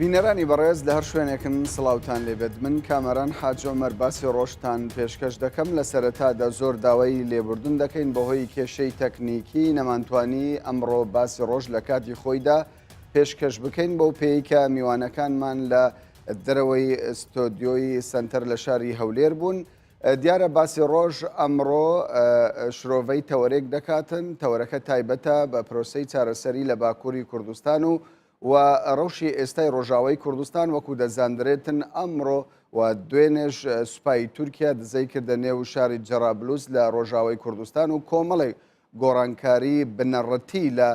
بینەرانی بەڕێز لە هەر شوێنێکن سڵاوتان لێبێت. من کامەران حاج عومەر باسی ڕۆژتان پێشکەش دەکەم. لە سەرەتادا زۆر داوای لێبوردن دەکەین بەهۆی کێشەی تەکنیکی نەمانتوانی ئەمڕۆ باسی ڕۆژ لە کاتی خۆیدا پێشکەش بکەین بەو پێیکە میوانەکانمان لە دەرەوەی ستۆدیۆی سنتەر لە شاری هەولێر بوون. دیارە باسی ڕۆژ ئەمڕۆ شرۆڤەی تەوەرێک دەکاتن. تەوەرەکە تایبەتە بە پرۆسەی چارەسەری لە باکووری کوردستان و ڕەوشی ئێستای ڕۆژاوای کوردستان وەکو دەزاندرێتن ئەمڕۆ و دوێنێش سوپای تورکیا دزەی کردە نێو شاری جەرابلوس لە ڕۆژاوای کوردستان و کۆمەڵی گۆڕانکاری بنەڕەتی لە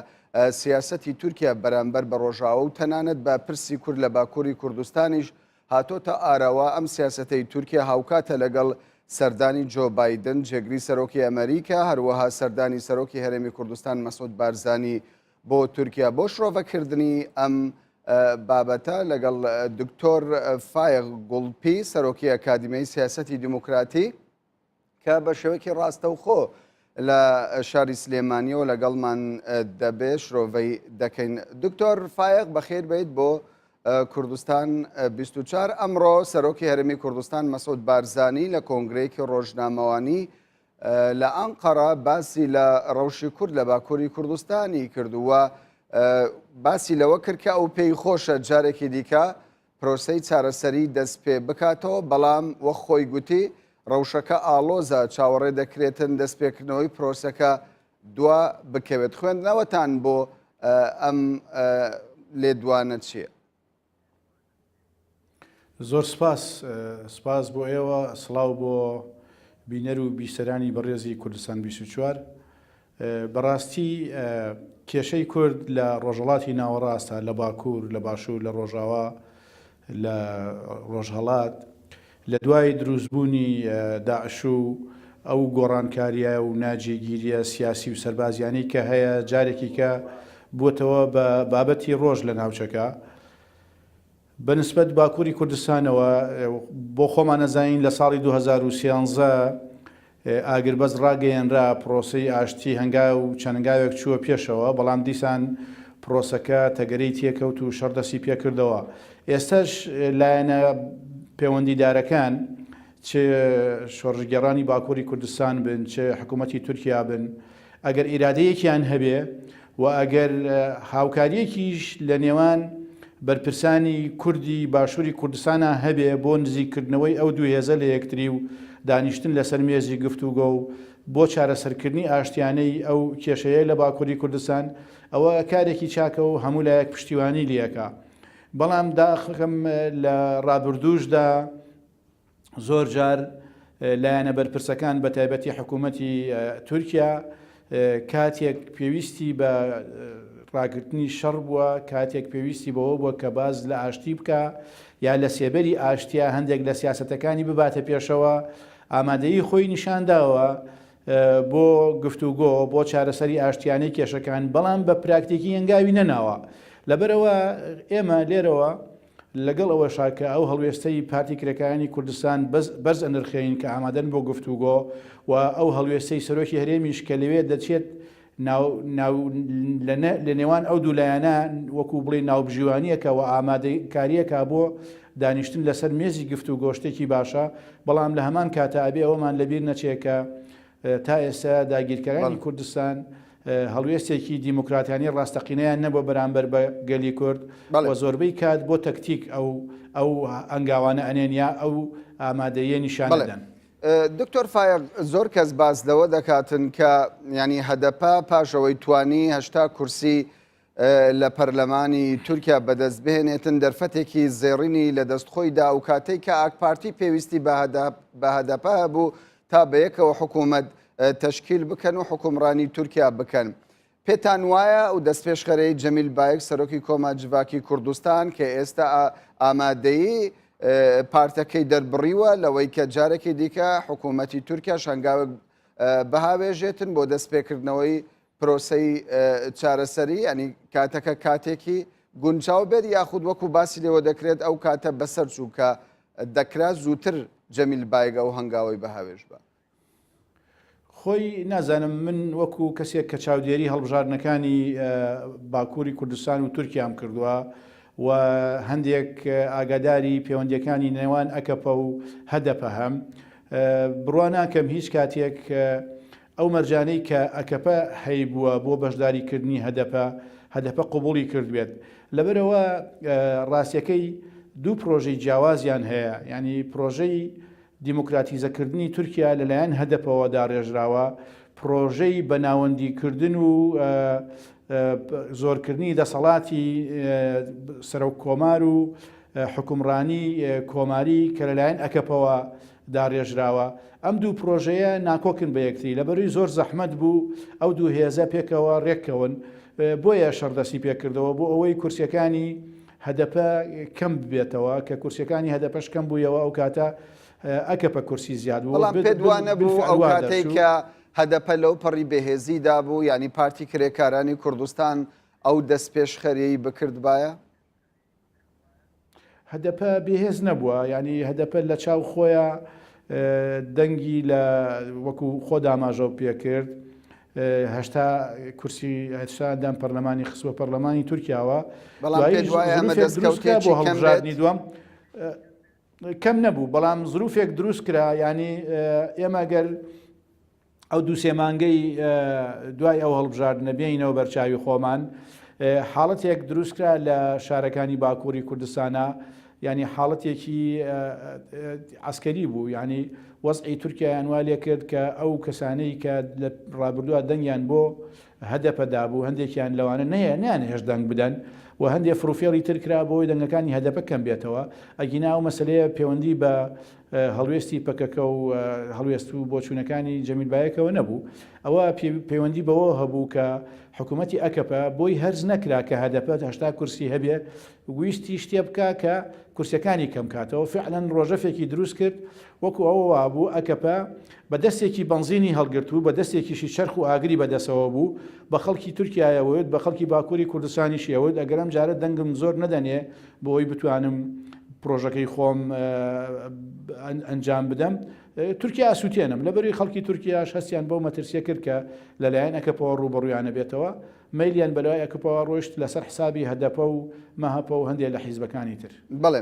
سیاسەتی تورکیا بەرامبەر بە ڕۆژاوە و تەنانەت بە پرسی کورد لە باکووری کوردستانیش هاتۆتە ئاراوە. ئەم سیاسەتەی تورکیا هاوکاتە لەگەڵ سەردانی جۆ بایدن جێگری سەرۆکی ئەمریکا، هەروەها سەردانی سەرۆکی هەرێمی کوردستان مەسعود بارزانی بۆ تورکیا. بۆ شرۆڤەکردنی ئەم بابەتە لەگەڵ دکتۆر فایق گوڵپی سەرۆکی ئەکادیمیای سیاسەتی دیموکراتی کە بە شێوەیەکی ڕاستەوخۆ لە شاری سلێمانیەوە لەگەڵمان دەبێ شرۆڤەی دەکەین. دکتۆر فایق بەخێر بێت بۆ کوردستان 24. ئەمڕۆ سەرۆکی هەرێمی کوردستان مەسعود بارزانی لە کۆنگرەیەکی ڕۆژنامەوانی لە ئەنقەرە باسی لە ڕەوشی کورد لە باکووری کوردستانی کردووە. باسی لەوە کرد کە ئەو پێی خۆشە جارێکی دیکە پرۆسەی چارەسەری دەست پێ بکاتەوە، بەڵام وەک خۆی گوتی ڕەوشەکە ئاڵۆزە چاوەڕێ دەکرێتن دەستپێکردنەوەی پرۆسەکە دوا بکەوێت. خوێندنەوەتان بۆ ئەم لێدوانە چییە؟ زۆر سپاس بۆ ئێوە، سڵاو بۆ بینەر و بیسەرانی بەڕێزی کوردستان 24. بەڕاستی کێشەی کورد لە ڕۆژهەڵاتی ناوەڕاستە، لە باکوور، لە باشوور، لە ڕۆژاوا، لە ڕۆژهەڵات لە دوای دروستبوونی داعش و ئەو گۆڕانکاریە و ناجێگیریە سیاسی و سەربازیانەی کە هەیە جارێکی کە بووتەوە بە بابەتی ڕۆژ لە ناوچەکە بەنسبەت باکووری کوردستانەوە. بۆ خۆمان نەزانین لە ساڵی 2013 ئاگربەز ڕاگەیەنرا پرۆسەی ئاشتی هەنگا و چەنگاوێک چووە پێشەوە، بەڵام دیسان پرۆسەکە تەگەرەی تێکەوت و شەردەسی پێکردەوە. ئێستاش لایەنە پەیوەندیدارەکان چ شۆڕژگەڕانی باکووری کوردستان بن چ حکوومەتی تورکیا بن، ئەگەر ئیرادەیەکیان هەبێ و ئەگەر هاوکاریەکیش لە نێوان بەرپرسانی کوردی باشووری کوردستانە هەبێ بۆ نزیککردنەوەی ئەو دوو هێزە لە یەکتری و دانیشتن لەسەر مێزی گفتوگۆ و بۆ چارەسەرکردنی ئاشتیانەی ئەو کێشەیە لە باکووری کوردستان، ئەوە کارێکی چاکە و هەموو لایەک پشتیوانی لەکە. بەڵام داخەکەم لە ڕابردووشدا زۆر جار لایەنە بەرپرسەکان بە تایبەتی حکوومەتی تورکیا کاتێک پێویستی بە ڕاگررتنی شەڕ بووە، کاتێک پێویستی بەوە بووە کە باز لە ئاشتی بکە یا لە سێبەری ئاشتیا هەندێک لە سیاسەتەکانی بباتە پێشەوە، ئامادەیی خۆی نیشانداوە بۆ گفتوگۆ بۆ چارەسەری ئاشتیانەی کێشەکان، بەڵام بە پراکتیکی هەنگاوی نەناوە. لەبەرەوە ئێمە لێرەوە لەگەڵ ئەوە شاکە ئەو هەڵوێستەی پارتی کرێکەکانی کوردستان بەرز ئەنرخێین کە ئامادەن بۆ گفتوگۆ و ئەو هەڵوێستەی سەرۆکی هەرێمیش کە لەوێ دەچێت لە نێوان ئەو دوولایەنە وەکو بڵێ ناوبژیوانیەکە و ئامادەکاریەکە بۆ دانیشتن لەسەر مێزی گفتوگۆ شتێکی باشە. بەڵام لە هەمان کاتە ئەبێ ئەومان لەبیر نەچێکە تا ئێستا داگیرکەرانی کوردستان هەڵوێستێکی دیموکراتیانی ڕاستەقینەیان نەبووە بەرامبەر بە گەلی کورد و زۆربەی کات بۆ تەکتیک ئەو ئەنگاوانە ئەنێنیا ئەو ئامادەیە نیشانەدەن. دکتۆر فایق زۆر کەس باز لەوە دەکاتن کە ینی هەدەپا پاشەوەی توانی 80 کورسی لە پەرلەمانی تورکیا بەدەست بهێنێتن دەرفەتێکی زێڕینی لە دەستخۆیدا و کاتێک کە ئاکپارتی پێویستی بە هەدەپا بوو تا بەیەکەوە حکوومەت تەشکیل بکەن و حکومڕانی تورکیا بکەن. پێتان وایە و دەستپێشخەرەی جەمیل بایک سەرۆکی کۆمەڵجڤاکی کوردستان کە ئێستا ئامادەیی پارتەکەی دەربڕیوە لەوەی کە جارێکی دیکە حکوومەتی تورکیا شنگاوێک بەهاوێژێتن بۆ دەستپێکردنەوەی پرۆسەی چارەسەری، ئەنی کاتەکە کاتێکی گونجاو بێت یاخود وەکو باسی لێوە دەکرێت ئەو کاتە بەسەر چوو کە دەکرا زووتر جەمیل بایگە و هەنگاوی بەهاوێژ بە. خۆی نازانم من وەکو کەسێک کە چاودێری هەڵبژاردنەکانی باکووری کوردستان و تورکیام کردووە و هەندێک ئاگاداری پەیوەندیەکانی نێوان ئەکەپە و هەدەپە هەم بڕواناکەم هیچ کاتێک ئەو مەرجانەی کە ئەکەپە هەیبووە بۆ بەشداریکردنی هەدەپە قوبوڵی کردوێت لەبەرەوە ڕاستیەکەی دوو پرۆژەی جیاوازیان هەیە ینی پرۆژەی دیموکراتیزەکردنی تورکیا لەلایەن هەدەپەوە داڕێژراوە پرۆژەی بەناوەندیکردن و زۆرکردنی دەسەڵاتی سەرۆک کۆمار و حکومڕانی کۆماری کە لەلایەن ئەکەپەوە داڕێژراوە ئەم دوو پرۆژەیە ناکۆکن بە یەکتری لەبەروی زۆر زەحمەت بوو ئەو دوو هێزە پێکەوە ڕێککەون بۆیە شەردەسی پێکردەوە بۆ ئەوەی کورسیەکانی هەدەپە کەم ببێتەوە کە کورسیەکانی هەدەپەش کەم بوویەوە ئەو کاتە ئەکەپە کورسی زیاد بوو بەڵام پێدوانە بوو ئەو کاتێک کە هەدەپە لەو پەڕی بەهێزیدا بوو ینی پارتی کرێکارانی کوردستان ئەو دەست پێشخەریەی بکردبایە هەدەپە بێهێز نەبووە ینی هەدەپە لە چاو خۆیان دەنگی لە وەکو خۆ داماژە پێکرد هەشتا کورسی هەشتادان پەرلەمانی خستوە پەرلەمانی تورکیاوە بۆ هەڵبژاردننی دووەم کەم نەبوو بەڵام زروفێک دروست کرا ینی ئێمە گەر ئەو دووسێ مانگەی دوای ئەو هەڵبژاردنە بێینەوە بەرچاوی خۆمان حاڵەتێک دروستکرا لە شارەکانی باکووری کوردستانە ینی حاڵەتێکی عسکەری بوو ینی وەزعی تورکیایان وا لێ کرد کە ئەو کەسانەی کە لە ڕابردووە دەنگیان بۆ هەدەپەدا بوو هەندێکیان لەوانە نیان هێش دەنگ بدەن و هەندێک فروفێڵی ترکرا بۆی دەنگەکانی هەدەپە کەم بێتەوە ئەگینا ئەو مەسلەیە پەیوەندی بە هەڵوێستی پەکەکە و هەڵوێست و بۆچوونەکانی جەمیلبایەکەوە نەبوو ئەوە پەیوەندی بەوە هەبوو کە حکوومەتی ئەکەپە بۆی هەرز نەکرا کە هەدەپە هەشتا کورسی هەبێ ویستی شتێ بکە کە کورسەکانی کەم کاتەوە فعلەن ڕۆژەفێکی دروست کرد وەکو ئەوە بوو ئەکەپە بە دەستێکی بنزینی هەڵگرت و بە دەستێکیشی چرخ و ئاگری بەدەسەوە بوو بە خەڵکی تورکیایەوەت بە خەڵکی باکووری کوردستانی شێوت ئەگەرم جارە دەنگم زۆر نەدەنێ بۆی بتوانم پرۆژەکەی خۆم ئەنجام بدەم تورکیا ئاسووتێنم لەبەری خەڵکی تورکیاش هەستیان بەو مەترسیە کرد کە لەلایەن ئەکەپەوە ڕوبەڕویانە بێتەوە مەیلیان بەلای ئەکەپەوە ڕۆیشت لەسەر حسابی هەدەپە و مەهەپە و هەندێک لە حیزبەکانی تر بەڵێ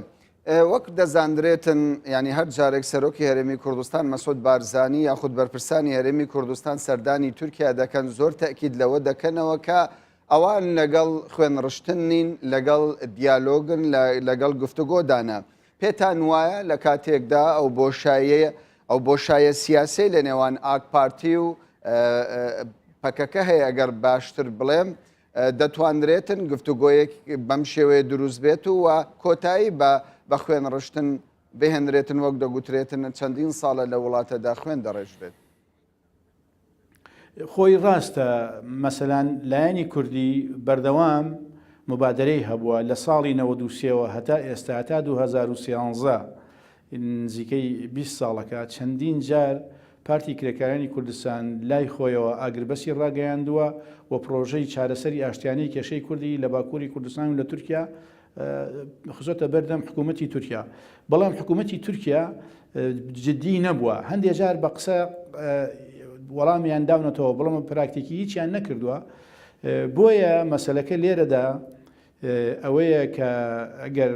وەک دەزانرێتن ینی هەر جارێک سەرۆکی هەرێمی کوردستان مەسعود بارزانی یاخود بەرپرسانی هەرێمی کوردستان سەردانی تورکیا دەکەن زۆر تەکید لەوە دەکەنەوە کە ئەوان لەگەڵ خوێنڕشتن نین لەگەڵ دیالۆگن لەگەڵ گفتوگۆدانە پێتان وایە لە کاتێکدا ئەو بۆشایە سیاسی لە نێوان ئاک پارتی و پەکەکە هەیە ئەگەر باشتر بڵێم دەتوانرێتن گفتوگۆیەک بەم شێوەیە دروست بێت و کۆتایی بە خوێنڕشتن بهێنرێتن وەک دەگوترێتن چەندین ساڵە لە وڵاتەدا خوێن دەڕێژرێت خۆی ڕاستە مەسەلەن لایەنی کوردی بەردەوام مبادرەی هەبووە لە ساڵی 93ەوە هەتا ئێستا هەتا 2013 نزیکەی 20 ساڵەکە چەندین جار پارتی کرێکارانی کوردستان لای خۆیەوە ئاگربەسی ڕاگەیاندووە و پرۆژەی چارەسەری ئاشتیانەی کێشەی کوردی لە باکووری کوردستان و لە تورکیا خزۆتە بەردەم حکوومەتی تورکیا بەڵام حکوومەتی تورکیا جدی نەبووە هەندێک جار بە قسە وەڵامیان داونەتەوە بەڵام پراکتیکی هیچیان نەکردووە بۆیە مەسەلەکە لێرەدا ئەوەیە کە ئەگەر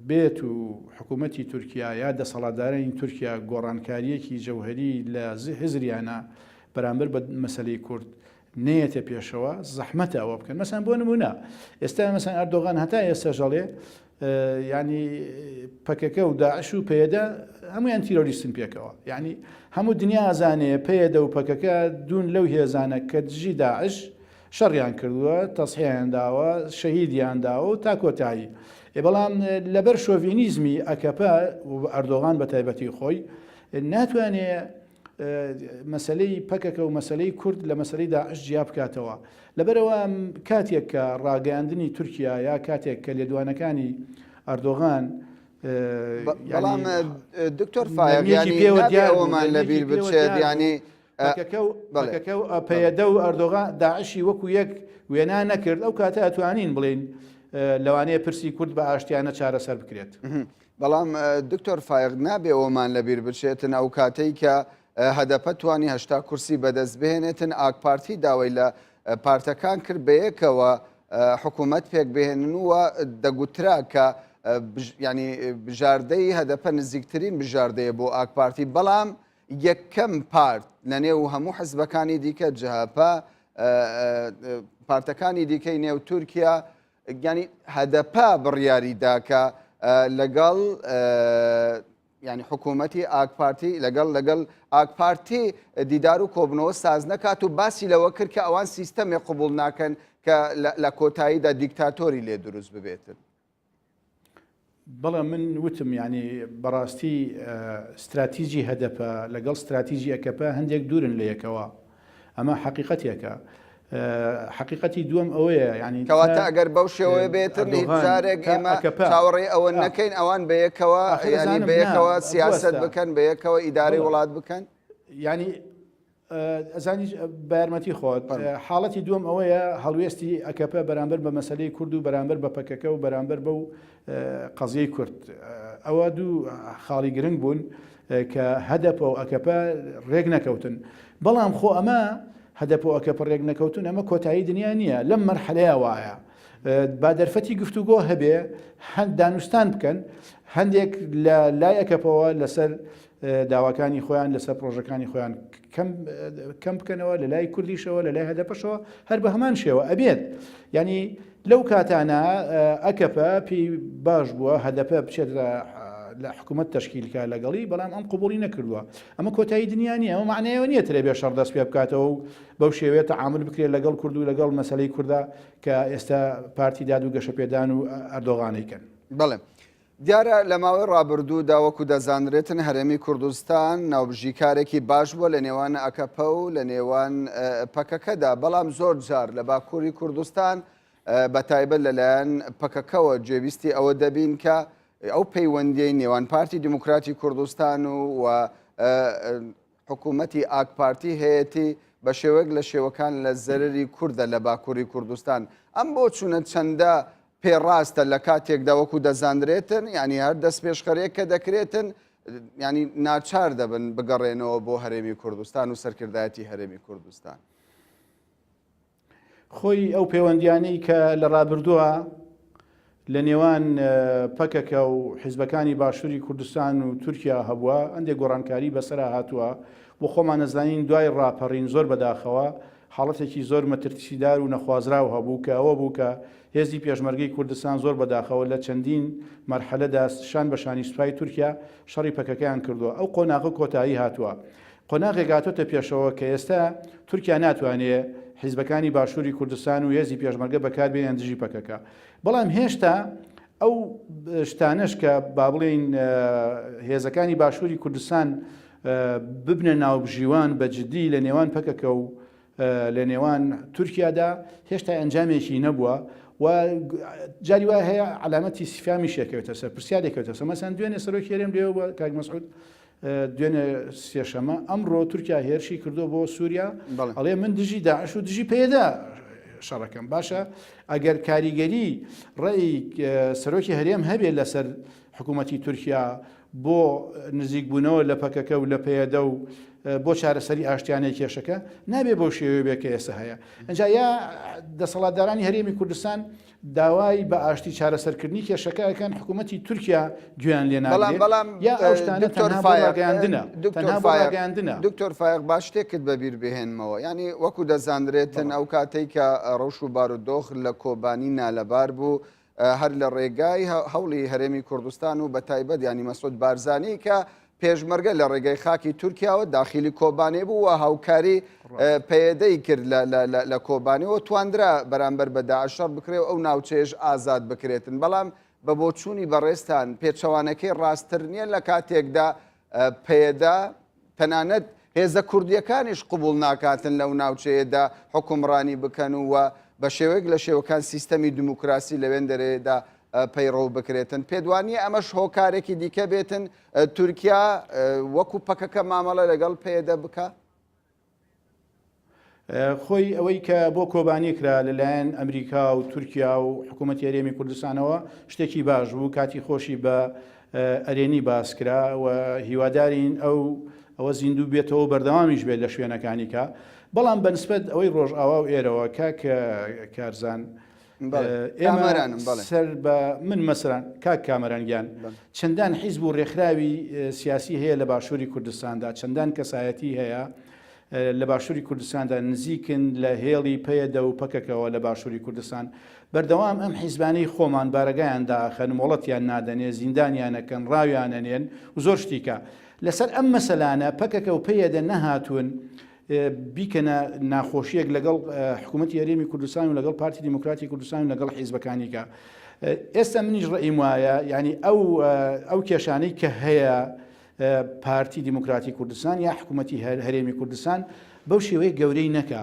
بێت و حکوومەتی تورکیا یا دەسەڵاتدارانی تورکیا گۆڕانکاریەکی جەوهری لە هزریانە بەرامبەر بە مەسەلەی کورد نێتە پێشەوە زەحمەتە ئەوە بکەن مەسەن بۆ نمونە ئێستا مەسەن ئەردۆغان هەتا ئێستا ژەڵێ ینی پەکەکە و داعش و پێدە هەمویان تیرۆریستن پێکەوە یعنی هەموو دنیا ئازانێ پێدە و پەکەکە دوون لەو هێزانە کە دژی داعش شەڕیان کردووە تەسحیان داوە شەهیدیان داوە و تا کۆتایی بەڵام لەبەر شۆڤینیزمی ئەکەپە و ئەردۆغان بە تایبەتی خۆی ناتوانێت مەسلەی پەکەکە و مەسلەی کورد لە مەسلەی داعش جیا بکاتەوە لەبەرەوە کاتێک کە ڕاگەاندنی تورکیا یا کاتێک کە لێدوانەکانی ئەردۆغان بەڵام دکتۆر فایەمان لەبیر بچێت ینی پەکەکە و پەیەدە و ئەردۆغان داعشی وەکو یەک وێنا نەکرد ئەو کاتە ئەتوانین بڵین لەوانەیە پرسی کورد بە ئاشتیانە چارەسەر بکرێت بەڵام دکتۆر فایق نابێ ئەومان لەبیر بچێتن ئەو کاتەی کە هەدەپە توانی هەشتا کورسی بەدەست بهێنێتن ئاک پارتی داوای لە پارتەکان کرد بەیەکەوە حکوومەت پێک بهێننووە دەگوترا کە ینی بژاردەی هەدەپە نزیکترین بژاردەیە بۆ ئاکپارتی بەڵام یەکەم پارت لە نێو هەموو حزبەکانی دیکە جەهاپە پارتەکانی دیکەی نێو تورکیا ینی هەدەپە بڕیاریداکە لەگەڵ ینی حکوومەتی ئاکپارتی لەگەڵ ئاکپارتی دیدار و کۆبنەوە ساز نەکات و باسی لەوە کرد کە ئەوان سیستەمێ قبول ناکەن کە لە کۆتاییدا دیکتاتۆری لێ دروست ببێتن. بەڵێ من وتم ینی بەڕاستی استراتیژی هەدەپە لەگەڵ استراتیژی ئەکەپە هەندێک دوورن لە یەکەوە ئەمە حقیقەتێکە. حقیقەتی دووەم ئەوەیە ینی کەواتە ئەگەر بەو شێوەیە بێتن جارێک ئێمە چاوەڕێ ئەوە نەکەین ئەوان بەیەکەوە ینی بەیەکەوە سیاست بکەن بەیەکەوە ئیدارەی وڵات بکەن ینی ئەزانی بە یارمەتی خۆت حاڵەتی دووەم ئەوەیە هەڵوێستی ئەکەپە بەرامبەر بە مەسەلەی کورد و بەرامبەر بە پەکەکە و بەرامبەر بەو قەزیەی کورد ئەوە دوو خاڵی گرنگ بوون کە هەدەپە و ئەکەپە ڕێک نەکەوتن بەڵام خۆ ئەمە هەدەپە و ئەکەپە ڕێک نەکەوتن ئەمە کۆتایی دنیا نییە لەم مەرحەلەیە وایە با دەرفەتی گفتوگۆ هەبێ دانوستان بکەن هەندێک لە لای ئەکەپەوە لەسەر داواکانی خۆیان لەسەر پرۆژەکانی خۆیان کەم بکەنەوە لە لای کوردیشەوە لە لای هەدەپەشەوە هەر بە هەمان شێوە ئەبێت ینی لەو کاتانە ئەکەپە پێی باش بووە هەدەپە بچێت لە حکوومەت تەشکیلکە لەگەڵی بەڵام ئەم قوبولی نەکردووە ئەمە کۆتایی دنیا نیە ئەمە معنەیەوە نییە ترێ بێ شەڕ دەست پێ بکاتەوە و بەو شێوێت تعامل بکرێت لەگەڵ کورد و لەگەڵ مەسەلەی کووردا کە ئێستا پارتی داد و گەشەپێدان و ئەردۆغانەیکەن. بەڵێ دیارە لە ماوەی ڕابردوودا وەکو دەزانرێتن هەرێمی کوردستان ناوبژیکارێکی باش بووە لە نێوان ئەکەپە و لە نێوان پەکەکەدا بەڵام زۆر جار لە باکووری کوردستان بە تایبەت لەلایەن پەکەکەوە جێویستی ئەوە دەبین کە ئەو پەیوەندیەی نێوان پارتی دیموکراتی کوردستان و حکوومەتی ئاکپارتی هەیەی بە شێوەیەک لە شێوەکان لە زەرری کووردە لە باکووری کوردستان ئەم بۆ چوونە چەندە پێڕاستە لە کاتێکدا وەکو دەزانرێتن ینی هەر دەست پێشخەرەیە کە دەکرێتن ینی ناچار دەبن بگەڕێنەوە بۆ هەرێمی کوردستان و سەرکردایەتی هەرێمی کوردستان. خۆی ئەو پەیوەندیانەی کە لە ڕابردووە لە نێوان پەکەکە و حیزبەکانی باشووری کوردستان و تورکیا هەبووە ئەندێک گۆڕانکاری بەسەرا هاتووە بۆ خۆمان نەزانین دوای ڕاپەڕین زۆر بەداخەوە حاڵەتێکی زۆر مەترسیدار و نەخوازراو هەبوو کە ئەوە بوو کە هێزی پێشمەرگەی کوردستان زۆر بەداخەوە لە چەندین مەرحەلەدا شان بەشانی سوپای تورکیا شەڕی پەکەکەیان کردووە ئەو قۆناغە کۆتایی هاتووە قۆناغێک هاتۆتە پێشەوە کە ئێستا تورکیا ناتوانێت حیزبەکانی باشووری کوردستان و هێزی پێشمەرگە بەکاربێنیان دژی پەکەکە بەڵام هێشتا ئەو شتانەش کە با بڵێن هێزەکانی باشووری کوردستان ببنە ناوبژیوان بەجددی لە نێوان پەکەکە و لە نێوان تورکیادا هێشتا ئەنجامێکی نەبووە و جاری وایە هەیە علامەتی سیفامی شێکەوێتە سەر پرسیارێکەوێتە سەر مەسەن دوێنێ سەرۆکی هەرێم لێەوە بە کاک مەسعود دوێنێ سێشەمە ئەمڕۆ تورکیا هێرشی کردو بۆ سووریا ئەڵێ من دژی داعش و دژی پێدا شەڕەکەم باشە ئەگەر کاریگەری ڕێی سەرۆکی هەرێم هەبێت لەسەر حکوومەتی تورکیا بۆ نزیکبوونەوە لە پەکەکە و لە پێدە و بۆ چارەسەری ئاشتیانەی کێشەکە نابێ بۆ شێوێ بێکە ئێستا هەیە ئەجا یا دەسەڵاتدارانی هەرێمی کوردستان داوای بە ئاشتی چارەسەرکردنی کێشەکەیەکەن حکوومەتی تورکیا گوێیان لێ ناگرێت یا ئەو شتانە تەنها بۆ ڕاگەیاندنە. دکتۆر فایق باش شتێکت بەبیر بهێنمەوە ینی وەکو دەزانرێتن ئەو کاتێک کە ڕەوش و بارودۆخ لە کۆبانی نالەبار بوو هەر لە ڕێگای هەوڵی هەرێمی کوردستان و بە تایبەت ینی مەسعود بارزانی کە پێشمەرگە لە ڕێگەی خاکی تورکیاوە داخلی کۆبانێ بوو و هاوکاری پەیەدەی کرد لە کۆبانیەوە تواندرا بەرامبەر بە داعشەڕ بکرێت و ئەو ناوچەیەش ئازاد بکرێتن بەڵام بە بۆچوونی بەڕێستان پێچەوانەکەی ڕاستتر نییە لە کاتێکدا پەیەدا تەنانەت هێزە کوردیەکانیش قبول ناکاتن لەو ناوچەیەدا حکومڕانی بکەن و بە شێوەیەک لە شێوەکان سیستەمی دیموکراسی لەوێن دەرێدا پەیڕۆ بکرێتن پێدوانی ئەمەش هۆکارێکی دیکە بێتن تورکیا وەکو پەکەکە مامەڵە لەگەڵ پێدە بکە خۆی ئەوەی کە بۆ کۆبانی کرا لەلایەن ئەمریکا و تورکیا و حکوومەتی هەرێمی کوردستانەوە شتێکی باش بوو کاتی خۆشی بە ئەرێنی باسکرا و هیوادارین ئەوە زیندوو بێتەوە بەردەوامیش بێت لە شوێنەکانیکە بەڵام بەنسبەت ئەوەی ڕۆژئاوا و ئێرەوە کارزان کامەرانم بەڵێ سەر بە من مەسەران کاک کامەرانگیان چەندان حیزب و ڕێکخراوی سیاسی هەیە لە باشووری کوردستاندا چەندان کەسایەتی هەیە لە باشووری کوردستاندا نزیکن لە هێڵی پەیەدە و پەکەکەوە لە باشووری کوردستان بەردەوام ئەم حیزبانەی خۆمان بارەگایاندا خەنمۆڵەتیان نادەنێ زیندانیانەکەن ڕاویانەنێن و زۆر شتیکە لەسەر ئەم مەسەلانە پەکەکە و پەیەدە نەهاتوون بیکەنە ناخۆشیەک لەگەڵ حکوومەتی هەرێمی کوردستان و لەگەڵ پارتی دیموکراتی کوردستان و لەگەڵ حیزبەکانیکە ئێستا منیش ڕئیم وایە ینی ئەو کێشانەی کە هەیە پارتی دیموکراتی کوردستان یا حکوومەتی هەرێمی کوردستان بەو شێوەیە گەورەی نەکە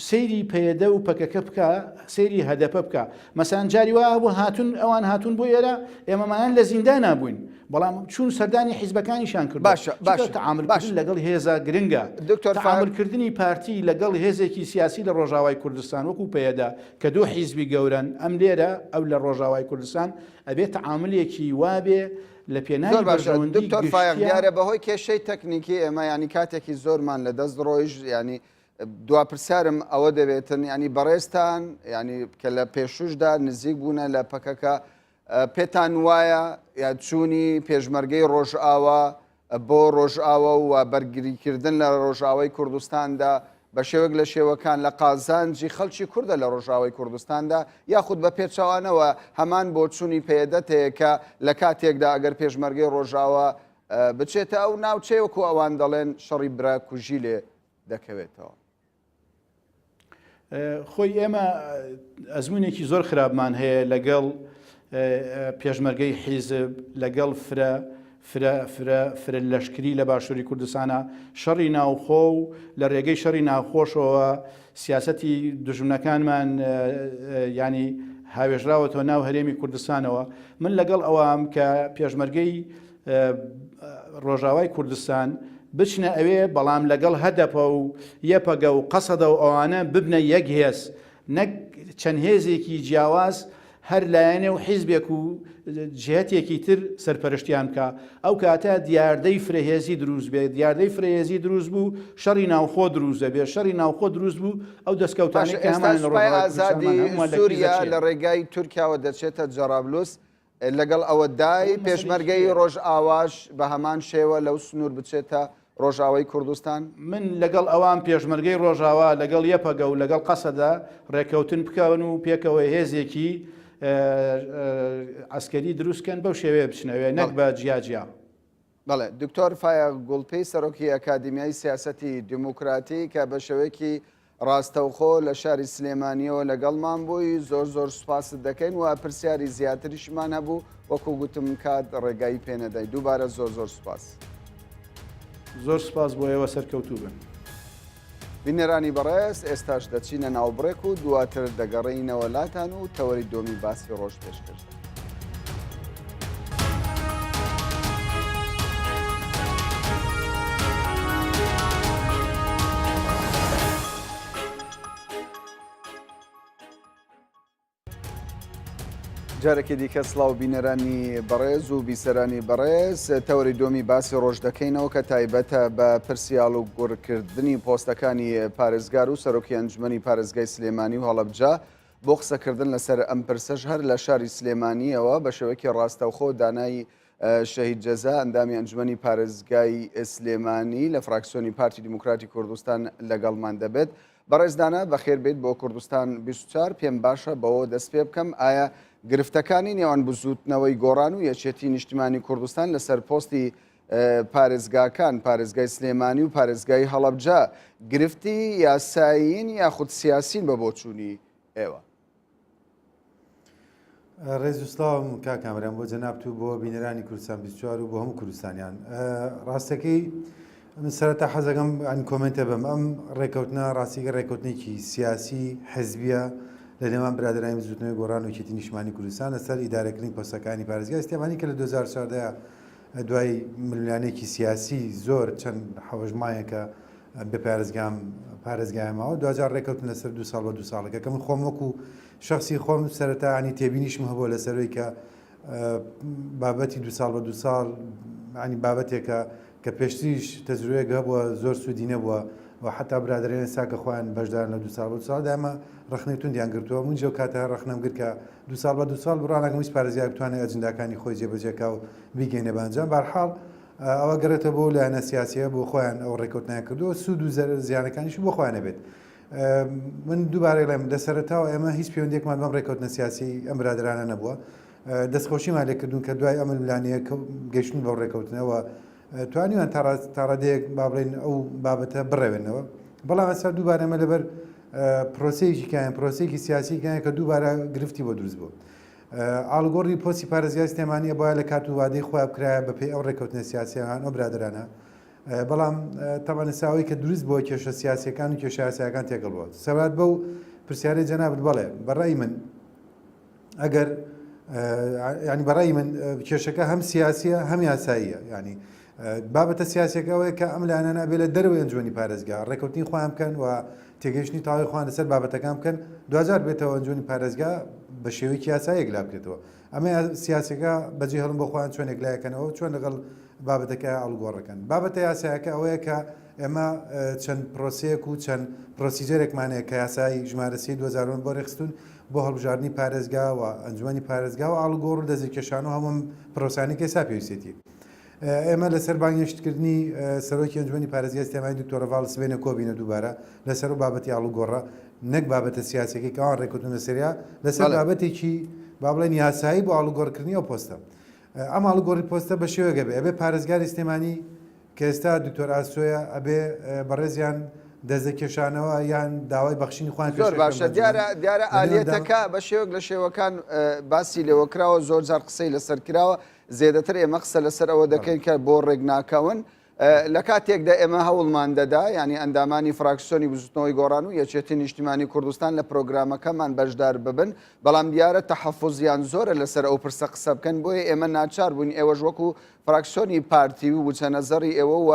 سەیری پەیەدە و پەکەکە بکە سەیری هەدەپە بکە مەسەن جاری وا بوو هاتون ئەوان هاتون بۆ ئێرە ئێمەمایان لە زیندان نبووین بەڵام چون سەردانی حیزبەکانیشان کرد باشە تعامل لەگەڵ هێزە گرنگە تعاملکردنی پارتی لەگەڵ هێزێکی سیاسی لە ڕۆژاوای کوردستان وەکو پەیەدە کە دوو حیزبی گەورن ئەم لێرە ئەو لە ڕۆژاوای کوردستان ئەبێت تعاملێکی وابێ لە پێناوی بەشەوەندی دکتۆر فایق دیارە بەهۆی کێشەی تەکنیکی ئێمە ینی کاتێکی زۆرمان لە دەست ڕۆیژ ینی دواپرسیارم ئەوە دەبێتن ینی بەڕێستان ینی کە لە پێشوشدا نزیک بوونە لە پەکەکە پێتان وایە یا چوونی پێشمەرگەی ڕۆژئاوا بۆ ڕۆژئاوا و بەرگریکردن لە ڕۆژئاوای کوردستاندا بە شێوەک لە شێوەکان لە قازانجی خەڵکی کووردە لە ڕۆژاوای کوردستاندا یاخود بە پێچەوانەوە هەمان بۆ چوونی پێدەتەیە کە لە کاتێکدا ئەگەر پێشمەرگەی ڕۆژاوە بچێتە ئەو ناوچەیەکو ئەوان دەڵێن شەڕی برا کوژی لێ دەکەوێتەوە. خۆی ئێمە ئەزمونێکی زۆر خراپمان هەیە لەگەڵ پێشمەرگەی حیزب لەگەڵ فرە لەشکری لە باشووری کوردستانە شەڕی ناوخۆ و لە ڕێگەی شەڕی ناوخۆشەوە سیاسەتی دژمنەکانمان ینی هاوێژراوەتەوە ناو هەرێمی کوردستانەوە من لەگەڵ ئەوام کە پێشمەرگەی ڕۆژاوای کوردستان بچنە ئەوێ بەڵام لەگەڵ هەدەپە و یەپەگە و قەسەدە و ئەوانە ببنە یەک هێز نەک چەند هێزێکی جیاواز هەر لایەنێ و حیزبێک و جهەتێکی تر سەرپەرشتیان بکە ئەو کاتە دیاردەی فرەهێزی دروست بێت دیاردەی فرەهێزی دروست بوو شەڕی ناوخۆ دروست دەبێت شەڕی ناوخۆ دروست بوو ئەو دەستکەوتانەی کە هەمان ئازادی سووریا لە ڕێگای تورکیاوە دەچێتە جەرابلوس لەگەڵ ئەوەدای پێشمەرگەی ڕۆژئاواش بە هەمان شێوە لەو سنوور بچێتە ڕۆژاوای کوردستان من لەگەڵ ئەوان پێشمەرگەی ڕۆژاوا لەگەڵ یەپەگە و لەگەڵ قەسەدا ڕێکەوتن بکەون و پێکەوە هێزێکی عسکەری دروستکەن بەو شێوەیە بچنەوێ نەک بە جیاجیا. بەڵێ دکتۆر فایق گوڵپەی سەرۆکی ئەکادیمیای سیاسەتی دیموکراتی کە بە شێوەیەکی ڕاستەوخۆ لە شاری سلێمانیەوە لەگەڵمان بووی زۆر سوپاست دەکەین و پرسیاری زیاتریشمان هەبوو وەکو گوتم کات ڕێگایی پێنەدەی دووبارە زۆر سوپاس. زۆر سپاس بۆ ئێوە سەرکەوتوو بن. بینەرانی بەڕێز ئێستاش دەچینە ناوبڕێک و دواتر دەگەڕێینەوە لاتان و تەوەری دۆمی باسی ڕۆژ پێشکەش. جارێکی دیکە سڵاو بینەرانی بەڕێز و بیسەرانی بەڕێز تەوەری دۆمی باسی ڕۆژ دەکەینەوە کە تایبەتە بە پرسیال و گوڕکردنی پۆستەکانی پارێزگار و سەرۆکی ئەنجومەنی پارێزگای سلێمانی و هەڵەبجە بۆ قسەکردن لەسەر ئەم پرسەش هەر لە شاری سلێمانیەوە بە شێوەیەکی ڕاستەوخۆ دانایی شەهید جەزا ئەندامی ئەنجومەنی پارێزگای سلێمانی لە فراکسیۆنی پارتی دیموکراتی کوردستان لەگەڵمان دەبێت. بەڕێزدانە بەخێربێت بۆ کوردستان 24 پێم باشە بەوە دەست پێ بکەم ئایا گرفتەکانی نێوان بزوتنەوەی گۆڕان و یەکێتی نیشتیمانی کوردستان لەسەر پۆستی پارێزگاکان پارێزگای سلێمانی و پارێزگای هەڵەبجە گرفتی یاسایین یاخود سیاسین بە بۆچوونی ئێوە؟ ڕێز و سڵاوم کاکامران بۆ جەنابتوو بۆ بینەرانی کوردستان 24 و بۆ هەموو کوردستانیان. ڕاستەکەی من سەرەتا حەزەکەم ئەن کۆمنتە بم ئەم ڕێکەوتنە ڕاستیکە ڕێکەوتنێکی سیاسی حزبیە لە نێوان برادرانی بزوتنەوەی گۆڕان و یەکێتی نیشتیمانی کوردستان لەسەر ئیدارەکردنی پۆستەکانی پارێزگای سلێمانی کە لە 2014 دوای ملیانێکی سیاسی زۆر چەند حەوەژمایەکە بە پارێزگایماوە دوجار ڕێکەوتن لەسەر 2 ساڵ بە 2 ساڵەکە کە من خۆم وەکو شخصی خۆم سەرەتا ینی تێبینیشم هەبووە لەسەرەوەی کە بابەتی 2 ساڵ بە 2 ساڵ ینی بابەتێکە کە پێشتریش تەجروبەیەک هەبووە زۆر سوودی نەبووە و حتا برادرێن ساکە خۆیان بەشدار لە 2 ساڵ بە 2 ساڵ دامە ڕخنەی توندیان گرتووە من جێ کاتە ڕخنەم گرت کە 2 ساڵ بە 2 ساڵ بڕانەکەم هیچ پارێزیار بتوانێت ئەجنداکانی خۆی جێبەجێکا و بیگەینە بانجام بەرحاڵ ئەوە گەرێتە بۆ لایەنە سیاسیە بۆ خۆیان ئەو ڕێکوتنیان کردووە سوود و زیانەکانیش بۆ خۆیانە بێت من دووبارەی لێم لە سەرەتاوە ئێمە هیچ پەیوەندێکمان بەم ڕێکوتنە سیاسی ئەم برادرانە نەبووە دەستخۆشیمان لێکردوون کە دوای ئەمە لانەیە گەیشتن بەو ڕێکەوتنەوە توانیوان تاڕادەیەک با بڵێن ئەو بابەتە بڕێوێنەوە بەڵام ئەستا دووبارەمە لەبەر پرۆسەیەکی کایان پرۆسەیەکی سیاسیکایان کە دووبارە گرفتی بۆ دروست بوو ئالگۆڕی پۆستی پارێزگای سلێمانیە بۆیە لە کات و وادەی خۆیان بکرایە بەپێی ئەو ڕێکەوتنە سیاسیەکان ئەو برادرانە بەڵام تەمەنەساوی کە دروست بۆ کێشە سیاسیەکان و کێشە یاساییەکان تێکەڵ بووە سەبات بەو پرسیارەی جەنابەت بەڵێ بەڕای من ئەگەر ینی بەڕای من کێشەکە هەم سیاسیە هەم یاساییە ینی بابەتە سیاسەکەەوەی کە ئەم لاانە نابێت لە دەروی ئەنجومی پارێزگا ڕێکوتنی خۆیان بکەن و تێگەشتنی تاوای خۆیان لەسەر بابەتەکان بکەن دوجار بێتەوە ئەنجومی پارێزگا بە شێوەیەکی یاساییەک لا بکرێتەوە ئەمە سیاسەکە بەجێ هەڵم بۆ خۆیان چۆنێک لایەکەنەوە چۆن لەگەڵ بابەتەکە ئەڵگۆڕەکەن بابەتە یاسایەکە ئەوەیە کە ئێمە چەند پرۆسەیەک و چەند پرۆسیجەرێکمانەیە کە یاسایی ژمارەسی 2000 بۆ ڕێخستون بۆ هەڵبژاردننی پارێزگا و ئەنجومی پارێزگا و ئاڵگۆڕ و دەزیکێشان و هەموم پرۆسانی کێسا پێویستێتی ئێمە لەسەر بانگشتکردنی سەرۆکی ئەنجومی پارێزگای سلێمانی دکتۆر ڤاڵ سبێنە کۆبینە دووبارە لەسەر و بابەتی ئاڵوگۆڕە نەک بابەتە سیاسەکەی کەوان ڕێکوتونە سەریا لەسەر بابەتێکی با بڵێن یاسایی بۆ ئاڵوگۆڕکردنی ئەو پۆستە ئەم ئاڵوگۆڕی پۆستە بە شێوەیەگە بێ ئەبێ پارێزگاری سلێمانی کە ئێستا دکتۆر ئاسۆیە ئەبێ بەڕێزیان دەستەکێشانەوە یان داوای بەخشینی خوان زۆر باشە دیارە ئالێتەکە بە شێوەک لە شێوەکان باسی لێوەکراوە زۆر جار قسەی لەسەر کراوە زێدەتر ئێمە قسە لەسەر ئەوە دەکەین کە بۆ ڕێک لە کاتێکدا ئێمە هەوڵمان دەدا ینی ئەندامانی فراکسیۆنی بزوتنەوەی گۆڕان و یەکێتی نیشتیمانی کوردستان لە پرۆگرامەکەمان بەشدار ببن بەڵام دیارە تەحەفوزیان زۆرە لەسەر ئەو پرسە قسە بکەن بۆیە ئێمە ناچار بووین ئێوەش وەکو فراکسیۆنی پارتی و بچەنەزەری ئێوە و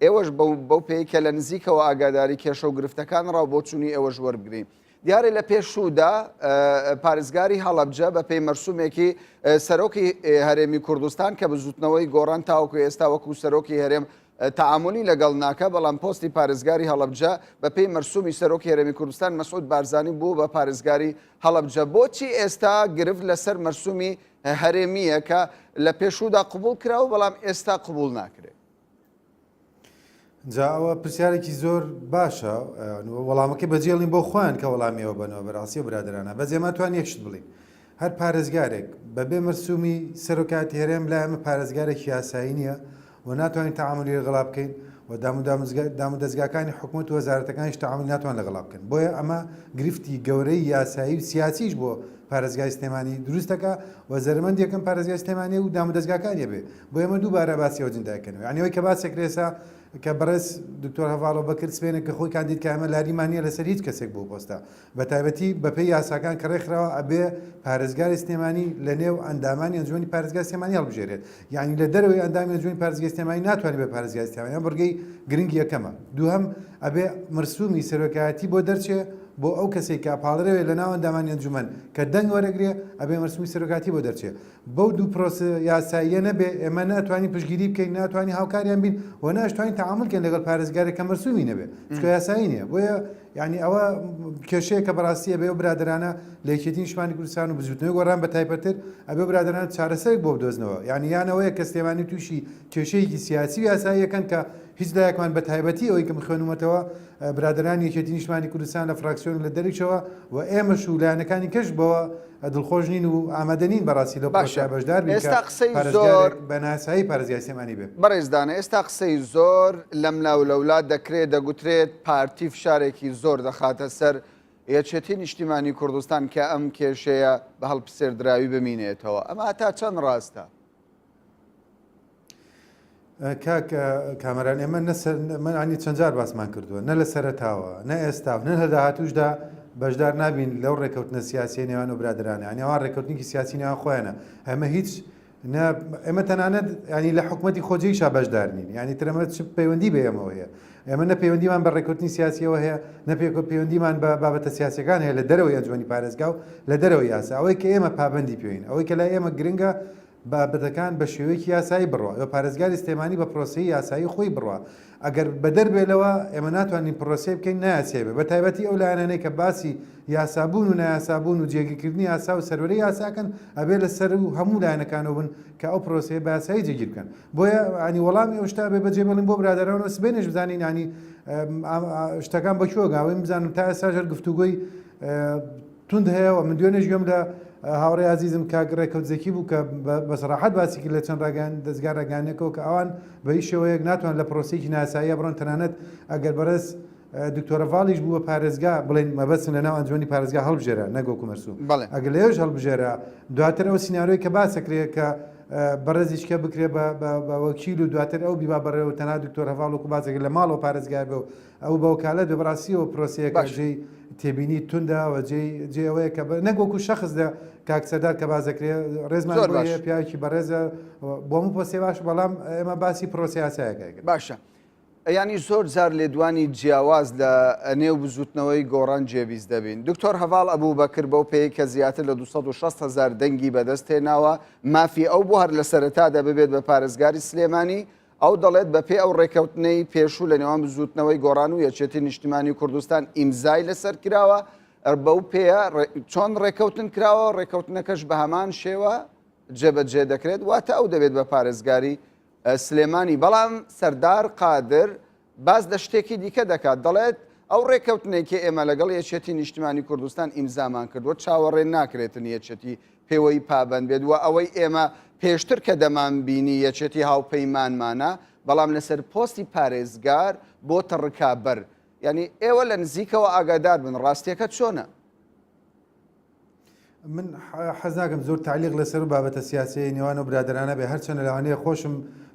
ئێوەش بەو پێی کە لە نزیکەوە ئاگاداری کێشە و گرفتەکان ڕاو بۆ چوونی ئێوەش وەربگرین دیارە لە پێشوودا پارێزگاری هەڵەبجە بە پێی مەرسومێکی سەرۆکی هەرێمی کوردستان کە بزوتنەوەی گۆڕان تاوەکو ئێستا وەکو سەرۆکی هەرێم تعاملی لەگەڵ ناکە بەڵام پۆستی پارێزگاری هەڵەبجە بە پێی مەرسومی سەرۆکی هەرێمی کوردستان مەسعود بارزانی بوو بە پارێزگاری هەڵەبجە بۆچی ئێستا گرفت لەسەر مەرسومی هەرێمیە کە لە پێشوودا قبول کراوە بەڵام ئێستا قبول ناکرێت جا ئەوە پرسیارێکی زۆر باشە وەڵامەکەی بەجێڵین بۆ خۆیان کە وەڵامیەوە بنەوە بەڕاستی و برادرانە بەجێمە توان یەکشت بڵین هەر پارێزگارێک بەبێ مەرسومی سەرۆکاتی هەرێم لای ئەمە پارێزگارێکی یاسایی نییە و ناتوانین تەعاملی لەگەڵا بکەین و دام و دەستگاکانی حکوومەت و وەزارەتەکانیش تەعاملی ناتوان لەگەڵا بکەن بۆیە ئەمە گرفتی گەورەی یاسایی و سیاسیش بۆ پارێزگای سلێمانی دروستەکە و زەرمەند یەکەم پارێزگای سلێمانی و دام و دەستگاکانیە بێ بۆ ئێمە دووبارە باسی ئەو جنداکەنەوە یعنی ئەوەی کە باسێک لێسا کە بەڕێز دکتۆر هەڤاڵۆ بەکرد سبێنە کە خۆی کاندید کە ئەمە لاریمانە لەسەر هیچ کەسێک بۆ پۆستە بە تایبەتی بەپێی یاساکان کە ڕێکخراوە ئەبێ پارێزگاری سلێمانی لە نێو ئەندامانی ئەنجومی پارێزگای سلێمانی هەڵبژێرێت یعنی لە دەرەوەی ئەندامی ئەنجومی پارێزگای سلێمانی ناتوانێت بە پارێزگای سلێمانی بڕگەی گرنگی یەکەمە دووهەم ئەبێ مەرسومی سەرۆکایەتی بۆ دەرچێ بۆ ئەو کەسێک کە پاڵەرەوێت لە ناو ئەندامانی ئەنجومەن کە دەنگ وەرەگرێ ئەبێ مەرسومی سەرۆکاتی بۆ دەرچێ بەو دوو پرۆسە یاساییە نەبێ ئێمە ناتوانین پشگیری بکەین ناتوانین هاوکاریان بین و ناشتوانین تەعاملکەین لەگەڵ پارێزگارێک کە مەرسومی نەبێ چکە یاسایی نییە بۆیە یعنی ئەوە کێشەیە کە بەڕاستیە بێ و برادرانە لە یەکێتی نیشتیمانی کوردستان و بزوتنەوەی گۆڕان بە تایبەتر ئەبێ برادرانە چارەسەرێک بۆ بدۆزنەوە یعنی یانەوەیە کە سلێمانی تووشی کێشەیەکی سیاسی و یاساییەکەن کە هیچ لایەکمان بە تایبەتی ئەوەی کە خوێنومەتەوە برادرانی یەکێتی نیشتیمانی کوردستان لە فراکسیۆن لە دەرێکەوە و ئێمەش و لایەنەکانی کەش بەوە دڵخۆشنین و ئامادەنین بەڕاستی لە باشە بەشدار ئێستا قسەی زۆر بە ناسایی پارێزگای سلێمانی بێ بەڕێزدانە ئێستا قسەی زۆر لەم لاولەولا دەکرێت دەگوترێت پارتی فشارێکی زۆر دەخاتە سەر یەکێتی نیشتیمانی کوردستان کە ئەم کێشەیە بە هەڵپسێردراوی بمینێتەوە ئەمە تا چەند ڕاستە کامەران ئێمە منانی چەند جار باسمان کردووە نە لە سەرەتاوە نە ئێستا نە لە داهاتووشدا بەشدار نابین لەو ڕێکەوتنە سیاسی نێوان و برادرانە ئەوان ڕێکەوتنیکی سیاسی نێوان خۆیانە ئەمە هیچ ئێمە تەنانەت ینی لە حکوومەتی خۆجیشا بەشدار نین ینی ترەمە پەیوەندی بە ئێمەوە هەیە ئێمە نە پەیوەندیمان بە ڕێکەوتنی سیاسیەوە هەیە نە پەیوەندیمان بە بابەتە سیاسەکان هەیە لە دەرەوەی ئەنجومی پارێزگا و لە دەرەوەی یاسا ئەوەی کە ئێمە پابەندی پێین ئەوەی کە لای ئێمە گرنگە بابەتەکان بە شێوەیەکی یاسایی بڕوە یا پارێزگاری سلێمانی بە پرۆسی یاسایی خۆی بڕوە ئەگەر بە دەربێلەوە ئێمە ناتوانین پرۆسی بکەین نایاسێبێ بە تایبەتی ئەو لایەنانەی کە باسی یاسابوون و نایاسابوون و جێگیرکردنی یاسا و سەروەری یاساکەن ئەبێ لە سەر و هەموو لایەنەکانەوە بن کە ئەو پرۆسی بە یاسایی جێگیر بکەن بۆیە ئەنی وەڵامی ئەو شتا بێ بەجێ بڵین بۆ برادەرانەوە سبێنش بزانین ینی شتەکان بەکوێ گاوەی بزانم تا ئێستا ژەر گفتوگۆی تند هەیە و من دوێنێ گوێم لە هاوڕێ عزیزم کاگڕێکەوتزێکی بوو کە بەسەراحەت باسی لە چەند ڕاگەان دەستگار ڕێگانێکەوە کە ئەوان بە هیچ شێوەیەک ناتوان لە پرۆسێکی ناساییە بڕۆن تەنانەت ئەگەر بەرز دکتۆرە ڤاڵیش بووە پارێزگا بڵێن مەبەستن لە ناو ئەنجومی پارێزگا هەڵبژێرە نەگۆکو مەرسوو ئەگەر لێش هەڵبژێرە دواتر ئەو سینناۆی کە باسەکرێت کە بەڕێزیشکە بکرێ بە وەکیل و دواتر ئەو بیبا بەڕێەوە تەنا دکتۆر هەڤاڵوەکو باسێک لە ماڵەوە پارێزگا بێ و ئەو بەوکالە دەبڕاستیەوە پرۆسەیەکە ژێی تێبینی توندەوە جێ ئەوەیە کە نەگۆکو شەخص کاکسەدار کە بازەکرێ ڕێزمان پیاوێکی بەڕێزە بۆ هەموو پۆسێ باش بەڵام ئێمە باسی پرۆسی یاسایەکە باشە ینی زۆر جار لێدوانی جیاواز لە نێو بزوتنەوەی گۆڕان جێویست دەبین دکتۆر هەڤاڵ ئەبوو بەکرد بەو پێی کە زیاتر لە 260,000 دەنگی بەدەست هێناوە مافی ئەو بۆ هەر لە سەرەتادا ببێت بە پارێزگاری سلێمانی ئەو دەڵێت بە پێ ئەو ڕێکەوتنەی پێشوو لە نێوان بزوتنەوەی گۆڕان و یەکێتی نیشتیمانی کوردستان ئیمزای لەسەر کراوە بەو پێە چۆن ڕێکەوتن کراوە ڕێکەوتنەکەش بە هەمان شێوە جێبەجێ دەکرێت واتە ئەو دەبێت بە پارێزگاری سلێمانی بەڵام سەردار قادر باز لە شتێکی دیکە دەکات دەڵێت ئەو ڕێکەوتنێکی ئێمە لەگەڵ یەکێتی نیشتیمانی کوردستان ئیمزامان کردووە چاوەڕێ ناکرێتن یەکێتی پێوەی پابند بێت وە ئەوەی ئێمە پێشتر کە دەمان بینی یەکێتی هاوپەیمانمانە بەڵام لەسەر پۆستی پارێزگار بۆتە ڕکابەر یعنی ئێوە لە نزیکەوە ئاگادار بن ڕاستیەکە چۆنە؟ من حەزاکەم زۆر تعلیق لەسەر و بابەتە سیاسی نێوان و برادرانە بێ هەرچەنە لەوانەیە خۆشم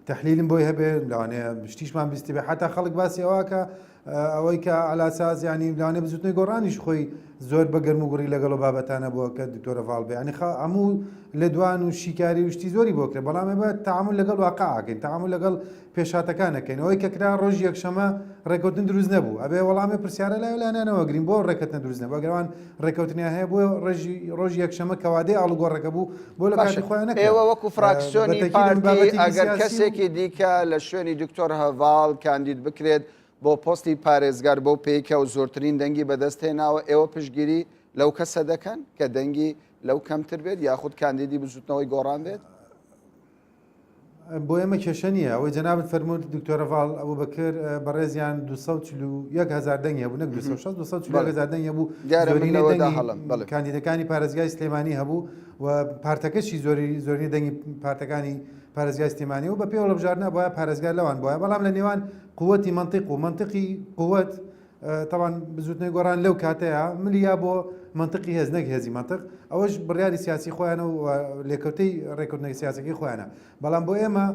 تحلیلم بۆی هەبێ لەوانەیە شتیشمان بیستی بێ حتا خەڵک باسی ئەوەکە ئەوەی کە ئالاساز ینی لەوانێ بزوتنی گۆڕانیش خۆی زۆر بە گەرم و گوڕی لەگەڵ و بابەتانە بووە کە دکتۆرە ڤاڵ بێ ینی هەموو لە دوان و شیکاری وشتی زۆری بۆ کرێ بەڵام ێمە تەعامل لەگەڵ واقعاکەین تەعامل لەگەڵ پێشاتەکانەکەین ئەوەی کە کرا ڕۆژ یەکشەمە ڕێکەوتن دروست نەبوو ئەبێ وەڵامی پرسیارە لایەنانەوە گرین بۆ ڕێکەوتن دروست نەبوو ئەگەروان ڕێکەوتنیا هەیە بۆ ڕۆژ یەکشەمە کەوادەی ئاڵوگۆڕەکە بوو بۆ لە کاتی خۆیان نەکرد ئێوە وەکو فراکسیۆنی پارتی ئەگەر کەسێکی دیکە لە شوێنی دکتۆر هەڤاڵ کاندید بکرێت بۆ پۆستی پارێزگار بۆ پێیکە و زۆرترین دەنگی بەدەستهێناوە ئێوە پشتگیری لەو کەسە دەکەن کە دەنگی لەو کەمتر بێت یاخود کاندیدی بزوتنەوەی گۆڕان بێت بۆ ئێمە کێشە نییە ئەوەی جەنابەت فەرمووت دکتۆرە ڤاڵ ئەوە بەکر بەڕێزیان 241,000 دەنگ هەبوو نەک 260,000 دەنگ هەبوو کاندیدەکانی پارێزگای سلێمانی هەبوو و پارتەکەشی زۆری دەنگی پارتەکانی پارێزگای سلێمانی و بە پێوە لە بژاردنە بۆە پارێزگار لەوان بۆە بەڵام لە نێوان قووەتی منطقی قووەت طبعا بزوتنەوەی گۆڕان لەو کاتەیە ملیا بۆ منطقی هێز نەک هێزی منطق ئەوەش بڕیاری سیاسی خۆیانە و لێکەوتەی ڕێکوتنەوەی سیاسەکەی خۆیانە بەڵام بۆ ئێمە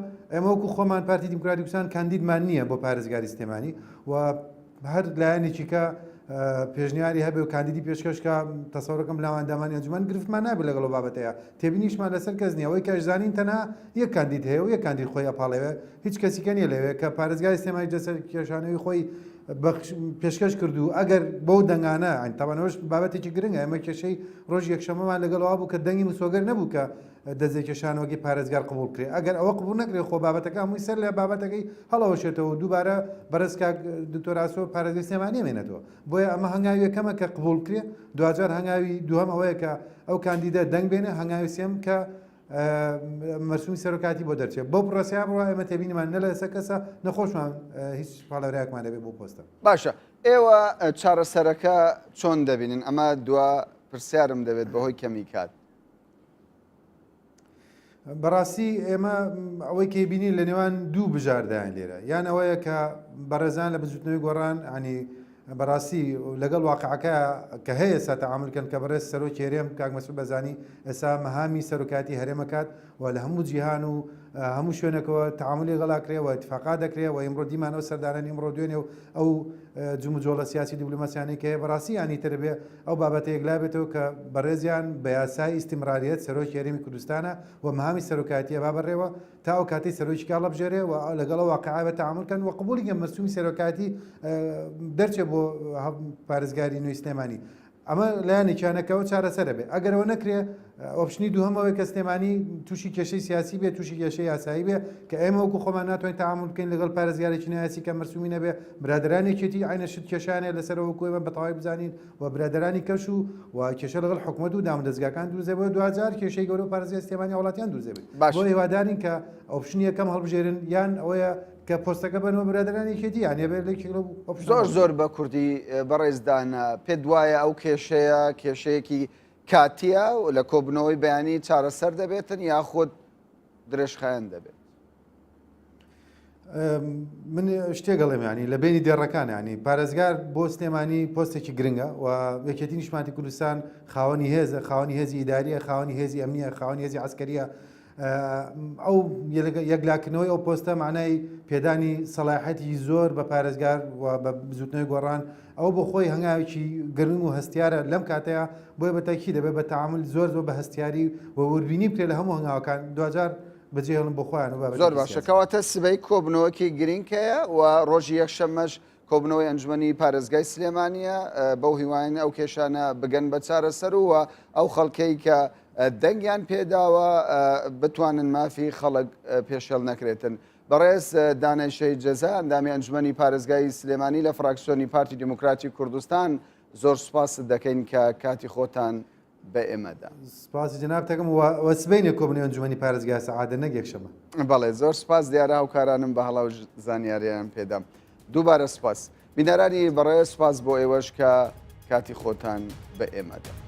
وەکو خۆمان پارتی دیموکراتی کوردستان کاندیدمان نییە بۆ پارێزگاری سلێمانی و هەر لایەنێکی کە پێشنیاری هەبێ و کاندیدی پێشکەشکە تەسەوڕەکەم لاوەندامانی ئەنجومەن گرفتمان نابێت لەگەڵ بابەتەیە تێبینیشمان لەسەر کەس نییە ئەوەی کەژزانین تەنها یەک کاندید هەیە و یەک کاندید خۆی ئەپاڵەوێ هیچ کەسیکە نیە لەوێ کە پارێزگای سلێمانی جەسەر کێشانەوەی خۆی پێشکەش کردو ئەگەر بەو دەنگانە تاوانەوەش بابەتێکی گرنگە ئەمە کێشەی ڕۆژ یەکشەمەمان لەگەڵەوە بوو کە دەنگی مسۆگەر نەبوو کە دەزێکێشانەوەی پارێزگار قبول کرێ ئەگەر ئەوە قبول نەکرێت خۆ بابەتەکە هەمووی سەر لە بابەتەکەی هەڵەوەشێتەوە دووبارە بەرزکە دکتۆراسۆ پارێزگای سلێمانی مێنێتەوە بۆیە ئەمە هەنگاوی یەکەمە کە قبول کرێ دوجار هەنگاوی دووەم ئەوەیە کە ئەو کاندیدە دەنگ بێنێ هەنگاوی سێم کە مەرسومی سەرۆکاتی بۆ دەرچێت بۆ پرۆسیا بڕە ئێمە تێبینیمان نە لەسەر کەسە نەخۆشمان هیچ پاڵەورایەکمان دەبێت بۆ پۆستە باشە ئێوە چارەسەرەکە چۆن دەبینن ئەمە دوا پرسیارم دەبێت بەهۆی کەمی کات بەڕاستی ئێمە ئەوەی کێبینی لە نێوان دوو بژاردایان لێرە یان ئەوەیە کە بەڕێزان لە بزوتنەوەی گۆڕان ینی بەڕاستی لەگەڵ واقعەکە کە هەیە ئێستا تەعاملکەن کە بەڕێز سەرۆکی هەرێم کاک مەسعود بەزانی ئێستا مەهامی سەرۆکاتی هەرێمەکات و لە هەموو جیهان و هەموو شوێنەکەەوە تەعاملی گەڵاکرێەوە اتفاقا دەکرێت و ئەمڕۆ دیمانەوە سەردارانی ئەمڕۆ دوێنێ و ئەو جموجۆڵە سیاسی دیبلۆماسیانەی کە هەیە بەڕاستی ینی تربێ ئەو بابەتەیەک لابێتەوە کە بەڕێزیان بە یاسای ئیستیمراریەت سەرۆکی هەرێمی کوردستانە و مەهامی سەرۆکاتیە با بڕێەوە تا ئەو کاتی سەرۆکی کاڵە بژێرێ و لەگەڵە واقعا بە تەعاملکەن و قبولی گەم مەرسومی سەرۆکاتی دەرچێت بۆ پارێزگاری نوێی سلێمانی ئەمە لایەنێکیانەکەەوە چارەسەرە بێ ئەگەرەوە نەکرێ ئۆپشنی دووهەمەوەی کە سلێمانی تووشی کێشەی سیاسی بێت تووشی کێشەی یاسایی بێ کە ئێمە وەکو خۆمان ناتوانین تەعامل بکەین لەگەڵ پارێزگارێکی نایاسی کە مەرسومی نەبێ برادرانێکێتی عینەشت کێشانێ لەسەرەوە کۆیمە بەتەواوی بزانین و برادرانی کەش و کێشە لەگەڵ حکوومەت و دامەدەستگاکان دوورزێ بۆ 2000 کێشەی گەورە پارێزگای سلێمانی وڵاتیان دوورزێ بێت بۆ هیوادارین کە ئۆپشنی یەکەم هەڵبژێرن یان ئەوەیە کە پۆستەکە بنەوە برادرانێکێتی یانێ بێت زۆر بە کوردی بەڕێزدانە پێت وایە ئەو کێشەیە کێشەیەکی کاتیە و لە کۆبنەوەی بەیانی چارەسەر دەبێتن یاخود درێژخایەن دەبێت من شتێگەڵێم ینی لە بینی دێڕەکان ینی پارێزگار بۆ سلێمانی پۆستێکی گرنگە و یەکێتی نیشتیمانیەتی کوردستان خاوەنی هێزە خاوەنی هێزی ئیداریە خاوەنی هێزی ئەمنیە خاوەنی هێزی عسکەریە ئەو یەکلاکردنەوەی ئەو پۆستە معنای پێدانی سەلاحەتی زۆر بە پارێزگار و بە بزوتنەوەی گۆڕان ئەو بۆ خۆی هەنگاوێکی گرنگ و هەستیارە لەم کاتەیە بۆی بەتاکی دەبێت بە تعامل زۆر بە هەستیاری و وەربینی بکرێت لە هەموو هەنگاوەکان 2000 بەجێهێڵن بۆ خۆیان زۆر باشە کەواتە سبەی کۆبنەوەکی گرنگکەیە و ڕۆژی یەکشەممەش کۆبنەوەی ئەنجومەنی پارێزگای سلێمانیە بەو هیوایە ئەو کێشانە بگەن بە چارەسەر وە ئەو خەڵکەی کە دەنگیان پێداوە بتوانن مافی خەڵک پێشێڵ نەکرێتن بەڕێز دانەشەی جەزا ئەندامی ئەنجومەنی پارێزگای سلێمانی لە فراکسیۆنی پارتی دیموکراتی کوردستان زۆر سوپاست دەکەین کە کاتی خۆتان بە ئێمەدا سپاسی جناب تەکەم وەسبینە کۆبنەوەی ئەنجومەنی پارێزگای سەعادە نەک یەکشەمە بەڵێ زۆر سپاس دیارە هاوکارانم بە هەڵاو زانیاریان پێدام دووبارە سپاس بینەرانی بەڕێز سپاس بۆ ئێوەش کە کاتی خۆتان بە ئێمەدا